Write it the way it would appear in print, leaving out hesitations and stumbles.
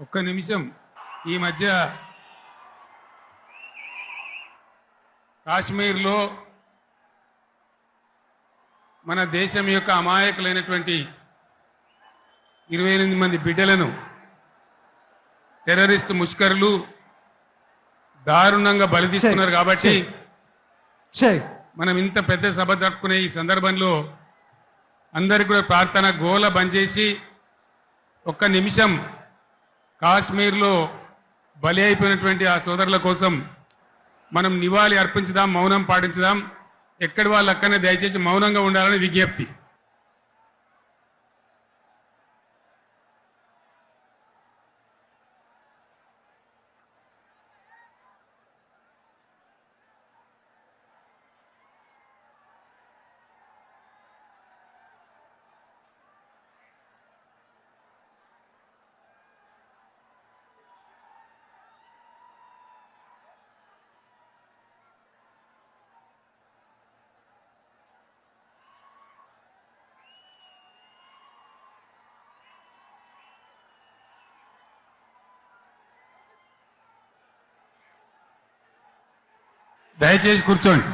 ఒక్క నిమిషం. ఈ మధ్య కాశ్మీర్లో మన దేశం యొక్క అమాయకులైనటువంటి 28 మంది బిడ్డలను టెర్రరిస్ట్ ముష్కరులు దారుణంగా బలితీస్తున్నారు. కాబట్టి మనం ఇంత పెద్ద సభ జరుపుకునే ఈ సందర్భంలో అందరికీ కూడా ప్రార్థన గోల బంద్ చేసి ఒక్క నిమిషం కాశ్మీర్లో బలి అయిపోయినటువంటి ఆ సోదరుల కోసం మనం నివాళి అర్పించుదాం, మౌనం పాటించుదాం. ఎక్కడి వాళ్ళు అక్కడనే దయచేసి మౌనంగా ఉండాలని విజ్ఞప్తి. దయచేసి కూర్చోండి.